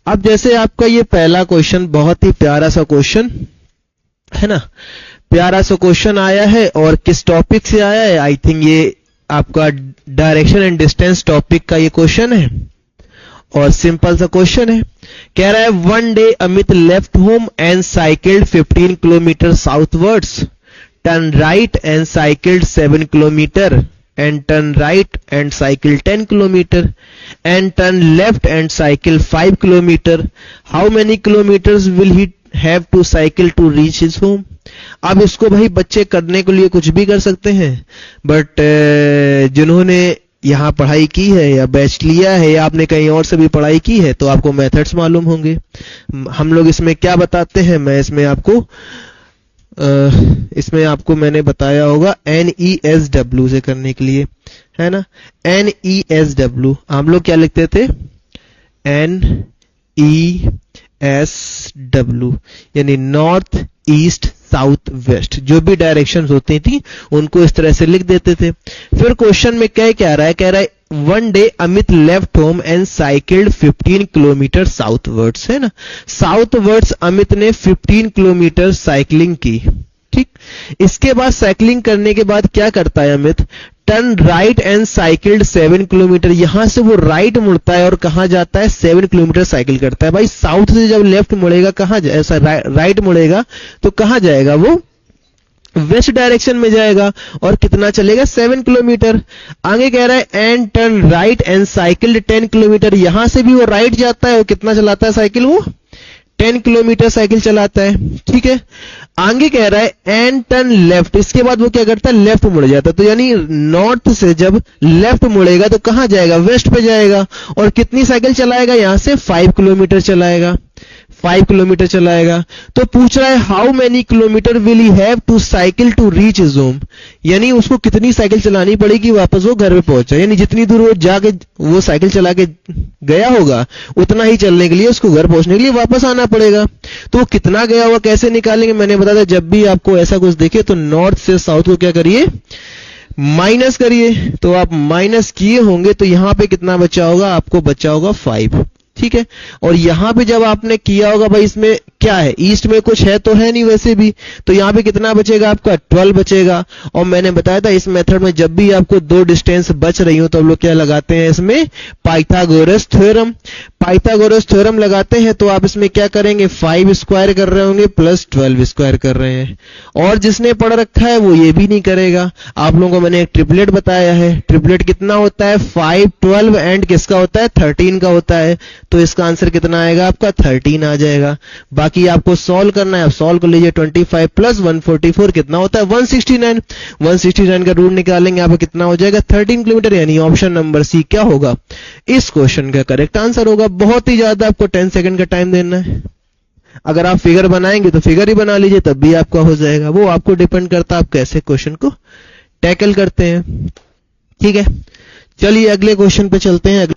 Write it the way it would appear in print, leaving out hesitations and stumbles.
अब जैसे आपका ये पहला क्वेश्चन बहुत ही प्यारा सा क्वेश्चन है ना, प्यारा सा क्वेश्चन आया है और किस टॉपिक से आया है, आई थिंक ये आपका डायरेक्शन एंड डिस्टेंस टॉपिक का ये क्वेश्चन है और सिंपल सा क्वेश्चन है। कह रहा है one day Amit left home and cycled 15 kilometre southwards, turn right and cycled 7 kilometre and turn right and cycle 10 kilometer and turn left and cycle 5 kilometer. How many kilometers will he have to cycle to reach his home? अब इसको भाई बच्चे करने के लिए कुछ भी कर सकते हैं, बट जिन्होंने यहाँ पढ़ाई की है या बैच लिया है या आपने कहीं और से भी पढ़ाई की है तो आपको मेथड्स मालूम होंगे। हम लोग इसमें क्या बताते हैं, मैं इसमें आपको मैंने बताया होगा NESW से करने के लिए, है ना। NESW हम लोग क्या लिखते थे, NESW यानी नॉर्थ ईस्ट साउथ वेस्ट, जो भी डायरेक्शंस होती थी उनको इस तरह से लिख देते थे। फिर क्वेश्चन में क्या रहा है one day Amit left home and cycled 15 kilometre southwards, है ना। साउथवर्ड्स अमित ने 15 किलोमीटर साइकिलिंग की, ठीक। इसके बाद साइकिलिंग करने के बाद क्या करता है Amit, turn right and cycled 7 kilometre, यहां से वो राइट मुड़ता है और कहां जाता है, 7 किलोमीटर साइकिल करता है। भाई साउथ से जब लेफ्ट मुड़ेगा कहां ऐसा राइट मुड़ेगा तो कहां जाएगा, वो वेस्ट डायरेक्शन में जाएगा और कितना चलेगा, 7 किलोमीटर। आगे कह रहा है and turn right and cycle 10 kilometre, यहां से भी वो राइट जाता है और कितना चलाता है साइकिल, वो 10 किलोमीटर साइकिल चलाता है, ठीक है। आगे कह रहा है एंड टर्न लेफ्ट, इसके बाद वो क्या करता है, लेफ्ट मुड़ जाता है। तो यानी नॉर्थ से जब लेफ्ट मुड़ेगा तो कहां जाएगा, वेस्ट पे जाएगा और कितनी साइकिल चलाएगा, यहां से 5 किलोमीटर चलाएगा, 5 किलोमीटर चलाएगा। तो पूछ रहा है how many kilometre will he have to cycle to reach his home, यानी उसको कितनी साइकिल चलानी पड़ेगी वापस वो घर पे पहुंचा, यानी जितनी दूर वो जाके वो साइकिल चला के गया होगा उतना ही चलने के लिए उसको घर पहुंचने के लिए वापस आना पड़ेगा। तो वो कितना गया होगा कैसे निकालेंगे, मैंने बताया जब भी आपको ऐसा कुछ देखे तो नॉर्थ से साउथ को क्या करिए, माइनस करिए। तो आप माइनस किए होंगे तो यहां पे कितना बचा होगा, आपको बचा होगा 5, ठीक है। और यहां पे जब आपने किया होगा भाई इसमें क्या है, ईस्ट में कुछ है तो है नहीं वैसे भी, तो यहां पे कितना बचेगा आपका 12 बचेगा। और मैंने बताया था इस मेथड में जब भी आपको दो डिस्टेंस बच रही हो तो हम लोग क्या लगाते हैं, इसमें पाइथागोरस थ्योरम। पाइथागोरस थ्योरम लगाते हैं तो आप इसमें क्या करेंगे, 5 स्क्वायर कर रहे होंगे प्लस 12 स्क्वायर कर रहे हैं। और जिसने पढ़ रखा है वो ये भी नहीं करेगा। आप लोगों को मैंने एक ट्रिपलेट बताया है, ट्रिपलेट कितना होता है, 5 12 एंड किसका होता है, 13 का होता है। तो इसका आंसर कितना आएगा आपका, 13 आ जाएगा। बाकी आपको सॉल्व करना है, आप सॉल्व कर लीजिए। 25 प्लस 144 कितना होता है, 169। 169 का रूट निकालेंगे, आपको कितना हो जाएगा, 13 किलोमीटर। यानी ऑप्शन नंबर सी क्या होगा, इस क्वेश्चन का करेक्ट आंसर होगा। बहुत ही ज्यादा आपको 10 सेकंड का टाइम देना है। अगर आप फिगर बनाएंगे तो फिगर ही बना लीजिए तब भी आपका हो जाएगा, वो आपको डिपेंड करता है आप कैसे क्वेश्चन को टैकल करते हैं, ठीक है। चलिए अगले क्वेश्चन पे चलते हैं।